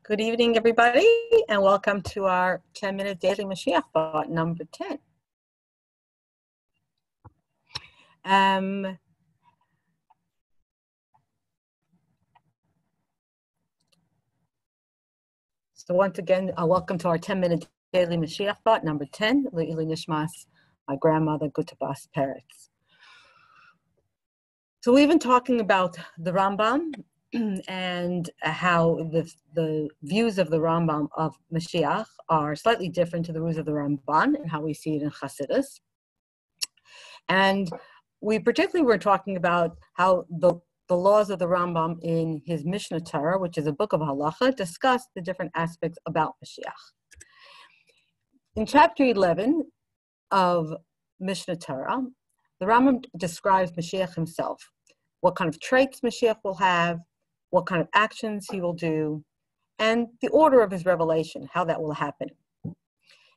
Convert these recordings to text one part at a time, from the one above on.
Good evening, everybody, and welcome to our 10-minute daily Mashiach thought number 10. So once again, welcome to our 10-minute daily Mashiach thought number 10, Le'ili Nishmas, my grandmother, Gutabas Peretz. So we've been talking about the Rambam and how the views of the Rambam of Mashiach are slightly different to the views of the Ramban and how we see it in Chassidus. And we particularly were talking about how the laws of the Rambam in his Mishna Torah, which is a book of halacha, discuss the different aspects about Mashiach. In chapter 11 of Mishna Torah, the Rambam describes Mashiach himself, what kind of traits Mashiach will have, what kind of actions he will do, and the order of his revelation, how that will happen.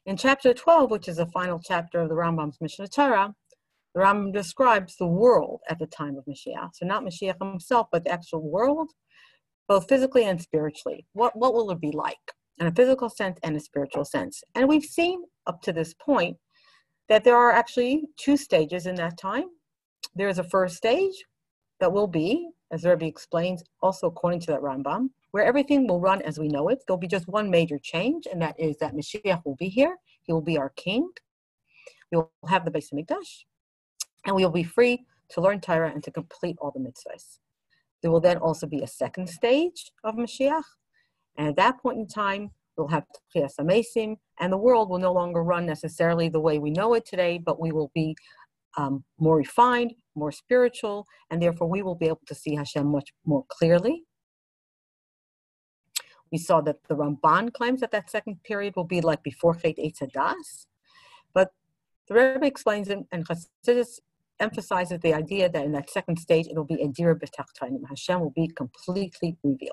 In chapter 12, which is the final chapter of the Rambam's Mishna Torah, the Rambam describes the world at the time of Mashiach. So not Mashiach himself, but the actual world, both physically and spiritually. What will it be like in a physical sense and a spiritual sense? And we've seen up to this point that there are actually two stages in that time. There is a first stage that will be, as the Rebbe explains, also according to that Rambam, where everything will run as we know it. There'll be just one major change, and that is that Mashiach will be here. He will be our king. We will have the Beis Hamikdash, and we will be free to learn Torah and to complete all the mitzvahs. There will then also be a second stage of Mashiach, and at that point in time, we'll have Tchiyas HaMesim, and the world will no longer run necessarily the way we know it today, but we will be more refined, more spiritual, and therefore we will be able to see Hashem much more clearly. We saw that the Ramban claims that that second period will be like before Chet Eitz Hadas, but the Rebbe explains it, and Chassidus emphasizes the idea that in that second stage it will be Edira B'Tachtainim. Hashem will be completely revealed.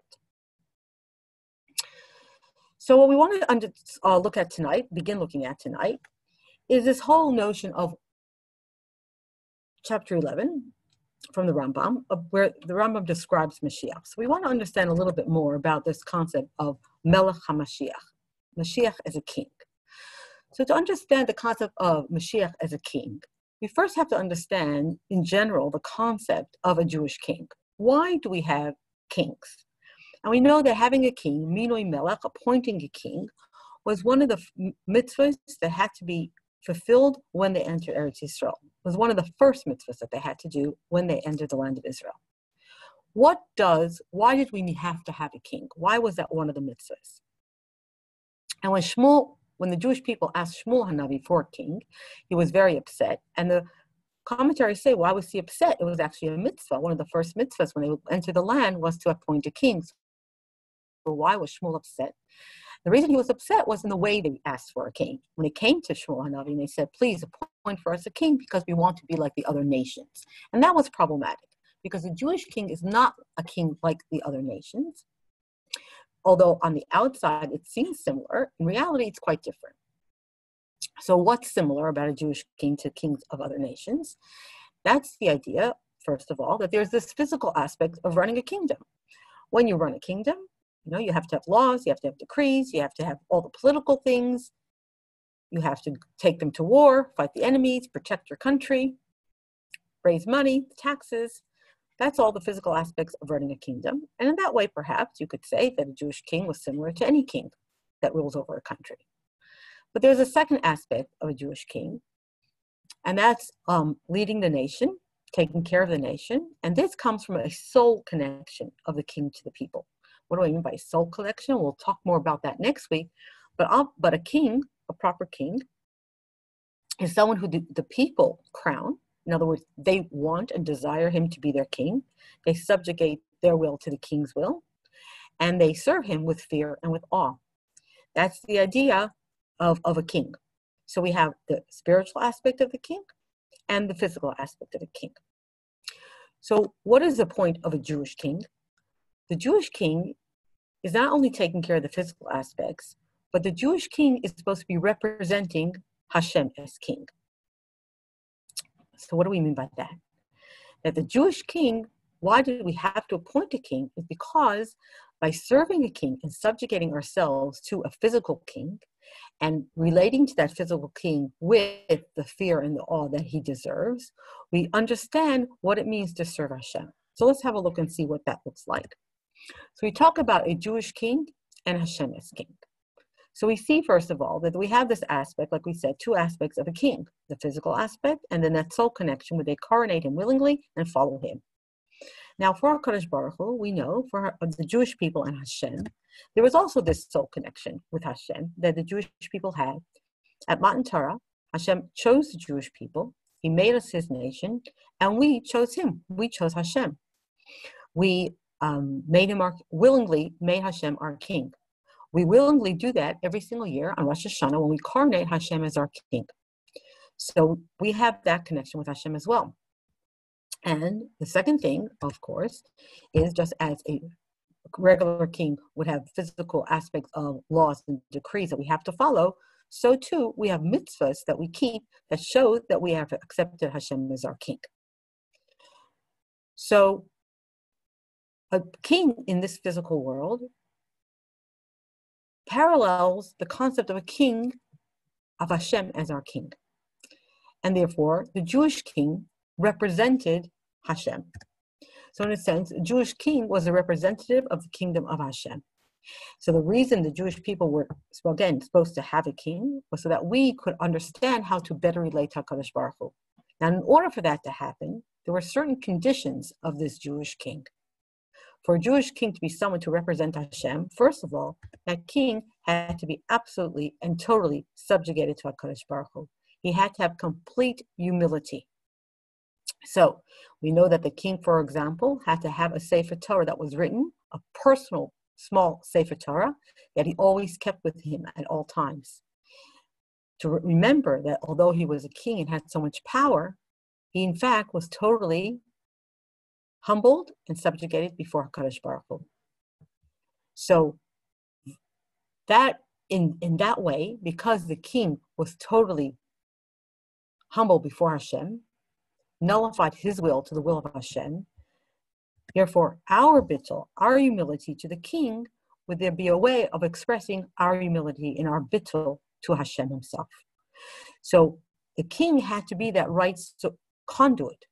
So what we want to look at tonight, begin looking at tonight, is this whole notion of chapter 11 from the Rambam, where the Rambam describes Mashiach. So we want to understand a little bit more about this concept of Melech HaMashiach, Mashiach as a king. So to understand the concept of Mashiach as a king, we first have to understand, in general, the concept of a Jewish king. Why do we have kings? And we know that having a king, Minoi Melech, appointing a king, was one of the mitzvahs that had to be fulfilled when they entered Eretz Yisrael. It was one of the first mitzvahs that they had to do when they entered the land of Israel. Why did we have to have a king? Why was that one of the mitzvahs? And when the Jewish people asked Shmuel Hanavi for a king, he was very upset. And the commentaries say, why was he upset? It was actually a mitzvah. One of the first mitzvahs when they entered the land was to appoint a king. So why was Shmuel upset? The reason he was upset was in the way they asked for a king. When they came to Shmuel Hanavi and they said, please appoint for us a king because we want to be like the other nations. And that was problematic because the Jewish king is not a king like the other nations. Although on the outside it seems similar, in reality it's quite different. So what's similar about a Jewish king to kings of other nations? That's the idea, first of all, that there's this physical aspect of running a kingdom. When you run a kingdom, you have to have laws, you have to have decrees, you have to have all the political things, you have to take them to war, fight the enemies, protect your country, raise money, taxes. That's all the physical aspects of running a kingdom. And in that way, perhaps you could say that a Jewish king was similar to any king that rules over a country. But there's a second aspect of a Jewish king, and that's leading the nation, taking care of the nation. And this comes from a soul connection of the king to the people. What do I mean by soul connection? We'll talk more about that next week. But a king, a proper king, is someone who the people crown. In other words, they want and desire him to be their king. They subjugate their will to the king's will, and they serve him with fear and with awe. That's the idea of a king. So we have the spiritual aspect of the king and the physical aspect of the king. So what is the point of a Jewish king? The Jewish king is not only taking care of the physical aspects, but the Jewish king is supposed to be representing Hashem as king. So what do we mean by that? That the Jewish king, why did we have to appoint a king? Is because by serving a king and subjugating ourselves to a physical king and relating to that physical king with the fear and the awe that he deserves, we understand what it means to serve Hashem. So let's have a look and see what that looks like. So we talk about a Jewish king and Hashem as king. So we see, first of all, that we have this aspect, like we said, two aspects of a king, the physical aspect, and then that soul connection where they coronate him willingly and follow him. Now, for HaKadosh Baruch Hu, we know, for the Jewish people and Hashem, there was also this soul connection with Hashem that the Jewish people had. At Matan Torah, Hashem chose the Jewish people. He made us his nation, and we chose him. We chose Hashem. We willingly made Hashem our king. We willingly do that every single year on Rosh Hashanah when we coronate Hashem as our king. So we have that connection with Hashem as well. And the second thing, of course, is just as a regular king would have physical aspects of laws and decrees that we have to follow, so too we have mitzvahs that we keep that show that we have accepted Hashem as our king. So a king in this physical world parallels the concept of a king of Hashem as our king. And therefore, the Jewish king represented Hashem. So in a sense, a Jewish king was a representative of the kingdom of Hashem. So the reason the Jewish people were, again, supposed to have a king was so that we could understand how to better relate to HaKadosh Baruch Hu. Now, in order for that to happen, there were certain conditions of this Jewish king. For a Jewish king to be someone to represent Hashem, first of all, that king had to be absolutely and totally subjugated to HaKadosh Baruch Hu. He had to have complete humility. So we know that the king, for example, had to have a Sefer Torah that was written, a personal, small Sefer Torah that he always kept with him at all times. To remember that although he was a king and had so much power, he in fact was totally humbled and subjugated before HaKadosh Baruch Hu. So that in that way, because the king was totally humble before Hashem, nullified his will to the will of Hashem, therefore our bittul, our humility to the king, would there be a way of expressing our humility in our bittul to Hashem himself. So the king had to be that right conduit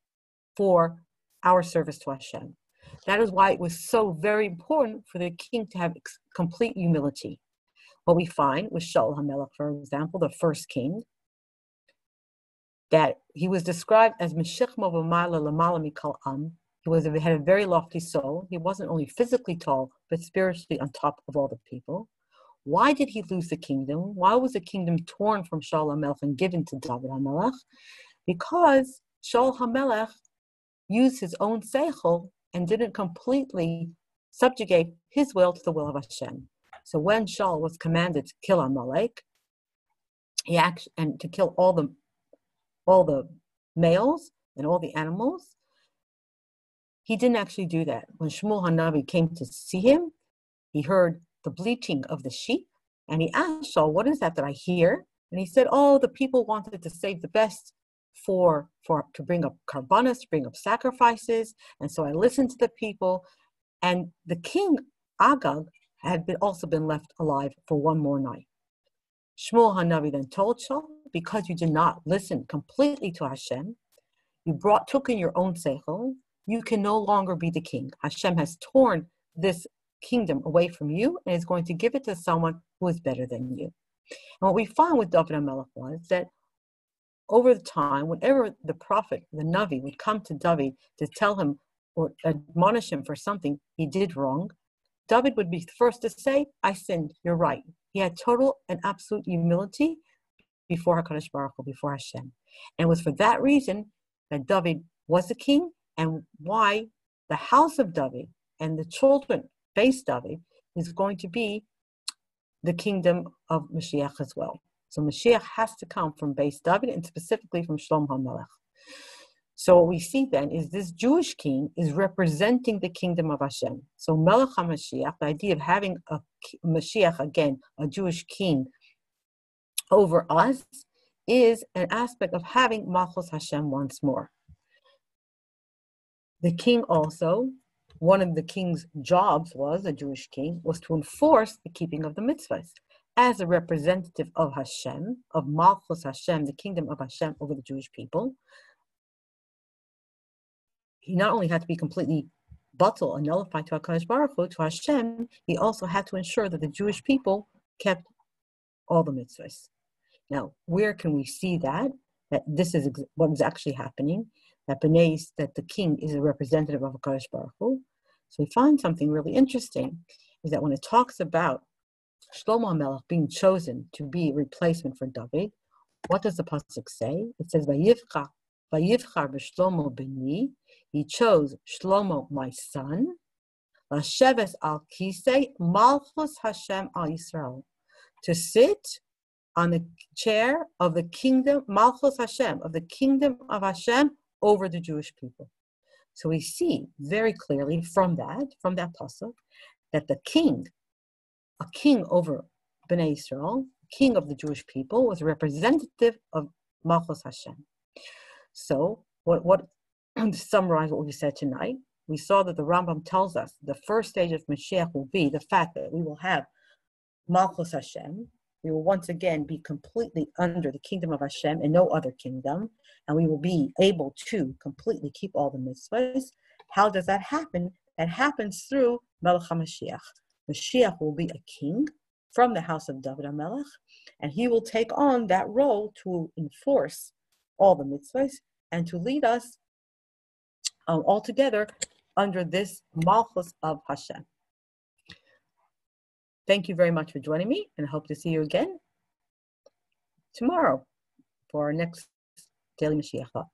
for our service to Hashem. That is why it was so very important for the king to have complete humility. What we find with Shaul HaMelech, for example, the first king, that he was described as Meshechmo v'mayla l'mala mikol am. He had a very lofty soul. He wasn't only physically tall, but spiritually on top of all the people. Why did he lose the kingdom? Why was the kingdom torn from Shaul HaMelech and given to David HaMelech? Because Shaul HaMelech used his own seichel and didn't completely subjugate his will to the will of Hashem. So when Shaul was commanded to kill Amalek, and to kill all the males and all the animals, he didn't actually do that. When Shmuel HaNavi came to see him, he heard the bleating of the sheep, and he asked Shaul, "What is that I hear?" And he said, "Oh, the people wanted to save the best to bring up karbanos, to bring up sacrifices, and so I listened to the people." And the king Agag had also been left alive for one more night. Shmuel HaNavi then told Shaul, "Because you did not listen completely to Hashem, you took in your own seichel, you can no longer be the king. Hashem has torn this kingdom away from you and is going to give it to someone who is better than you." And what we found with David HaMelech was that over the time, whenever the prophet, the Navi, would come to David to tell him or admonish him for something he did wrong, David would be the first to say, "I sinned, you're right." He had total and absolute humility before HaKadosh Baruch Hu, before Hashem. And it was for that reason that David was the king, and why the house of David and the children, based David, is going to be the kingdom of Mashiach as well. So Mashiach has to come from Beis David, and specifically from Shalom HaMelech. So what we see then is this Jewish king is representing the kingdom of Hashem. So Melech HaMashiach, the idea of having a Mashiach, again, a Jewish king over us, is an aspect of having Malchus Hashem once more. The king also one of the king's jobs was, a Jewish king, was to enforce the keeping of the mitzvahs. As a representative of Hashem, of Malchus Hashem, the kingdom of Hashem over the Jewish people, he not only had to be completely batal and nullified to HaKadosh Baruch Hu, to Hashem, he also had to ensure that the Jewish people kept all the mitzvahs. Now, where can we see that this is what is actually happening, that the king is a representative of HaKadosh Baruch Hu? So we find something really interesting, is that when it talks about Shlomo HaMelech being chosen to be a replacement for David, what does the pasuk say? It says, Vayivchar b'Shlomo b'ni, he chose Shlomo, my son, Lasheves al kisei Malchus Hashem al Yisrael, to sit on the chair of the kingdom, Malchus Hashem, of the kingdom of Hashem over the Jewish people. So we see very clearly from that pasuk, that the king, a king over Bnei Israel, king of the Jewish people, was a representative of Malchus Hashem. So, what to summarize what we said tonight, we saw that the Rambam tells us the first stage of Mashiach will be the fact that we will have Malchus Hashem. We will once again be completely under the kingdom of Hashem and no other kingdom, and we will be able to completely keep all the mitzvahs. How does that happen? That happens through Melech HaMashiach. Mashiach will be a king from the house of David HaMelech, and he will take on that role to enforce all the mitzvahs and to lead us all together under this Malchus of Hashem. Thank you very much for joining me, and I hope to see you again tomorrow for our next Daily Mashiach Thought.